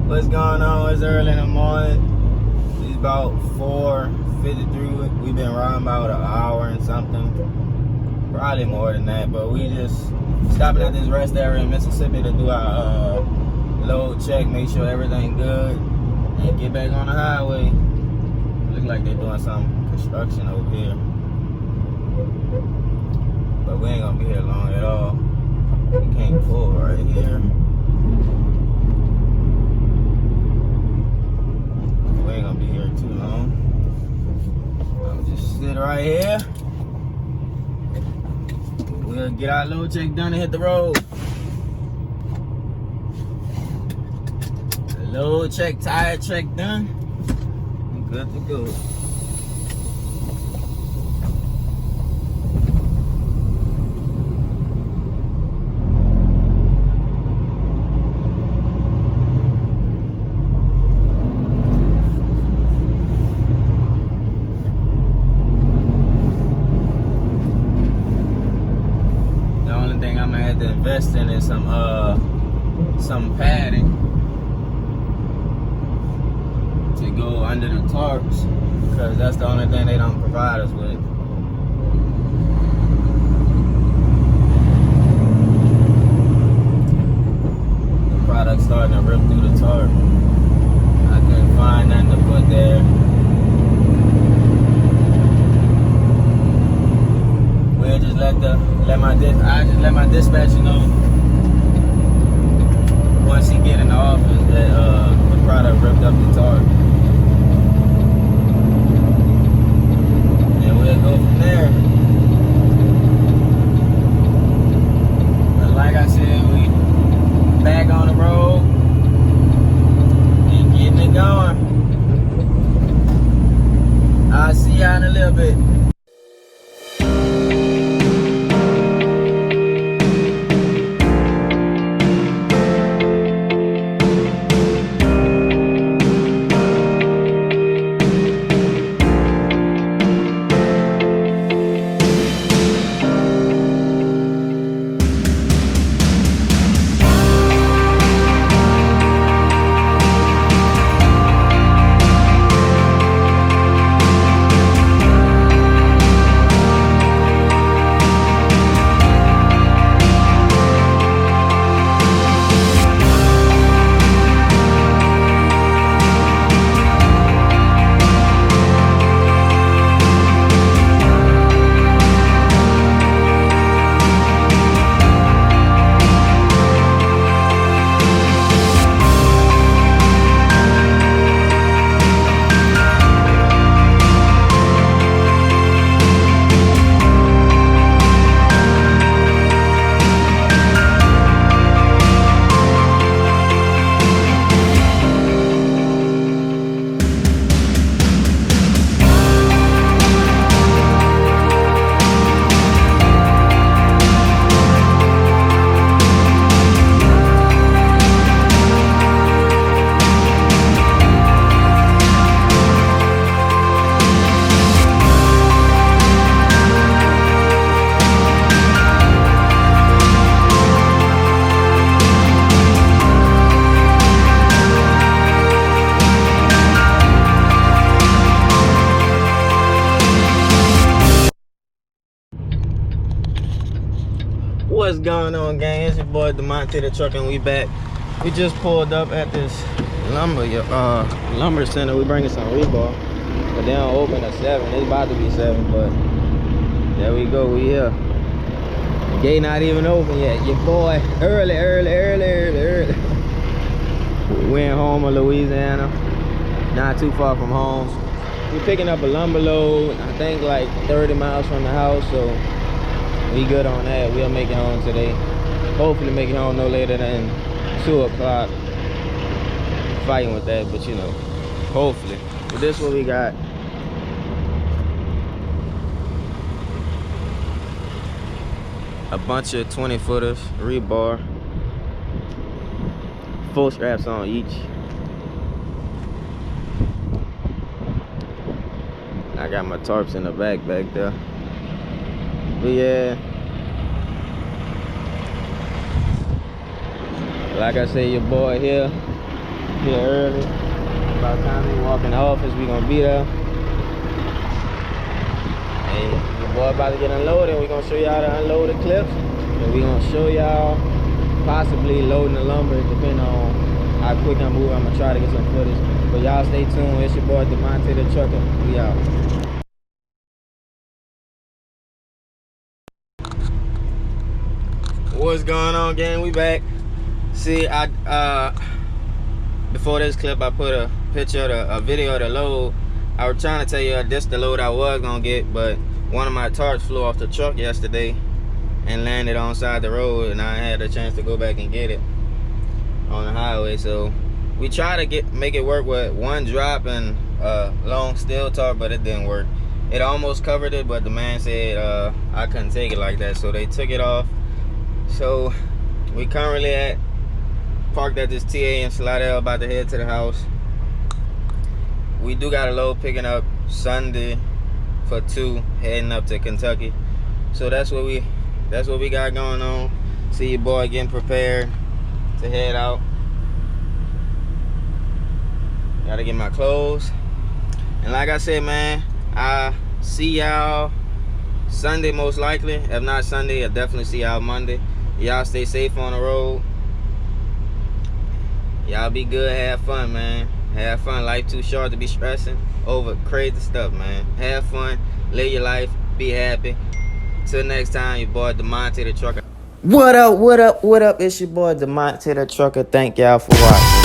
What's going on? It's early in the morning. It's about 4:53. We've been riding about an hour and something. Probably more than that, but we just stopping at this rest area in Mississippi to do our load check, make sure everything good, and get back on the highway. Look like they're doing some construction over here. But we ain't gonna be here long at all. We can't pull right here. We ain't gonna be here too long. I'll just sit right here. We'll get our load check done and hit the road. Load check, tire check done. I'm good to go. To invest in is some padding to go under the tarps, because that's the only thing they don't provide us with. The product's starting to rip through the tarp. I couldn't find nothing to put there. We'll just let my dispatcher know once he get in the office that the product ripped up the tarp, and we'll go from there. But like I said, we back on the road and getting it going. I'll see y'all in a little bit. What's going on, gang? It's your boy Demonte the Truck, and we back. We just pulled up at this lumber center. We bringing some rebar, but they don't open at 7. It's about to be 7, but there we go. We here. The gate not even open yet. Your boy early. We in Homer, Louisiana, not too far from home. We picking up a lumber load, I think like 30 miles from the house, so we good on that. We'll make it home today. Hopefully make it home no later than 2 o'clock. Fighting with that, but you know, hopefully. But this is what we got. A bunch of 20-footers, rebar. 4 straps on each. I got my tarps in the back there. But yeah, like I say, your boy here here early. By the time we walk in the office, we gonna be there. And your boy about to get unloaded. We gonna show y'all the unloaded clips. And we gonna show y'all possibly loading the lumber, depending on how quick I'm moving. I'm gonna try to get some footage. But y'all stay tuned. It's your boy Demonte the Trucker. We out. What's going on, gang? We back. See, before this clip, I put a picture of a video of the load. I was trying to tell you this the load I was gonna get, but one of my tarps flew off the truck yesterday and landed on side the road, and I had a chance to go back and get it on the highway. So we try to make it work with one drop and long steel tarp, but it didn't work. It almost covered it, but the man said I couldn't take it like that, so they took it off. So we currently parked at this TA in Slidell, about to head to the house. We do got a load picking up Sunday for 2, heading up to Kentucky. So that's what we got going on. See your boy getting prepared to head out. Gotta get my clothes. And like I said, man, I see y'all Sunday most likely. If not Sunday, I'll definitely see y'all Monday. Y'all stay safe on the road. Y'all be good, have fun, man. Have fun. Life too short to be stressing over crazy stuff, man. Have fun, live your life, be happy. Till next time, your boy Demonte the Trucker. What up, what up, what up? It's your boy Demonte the Trucker. Thank y'all for watching.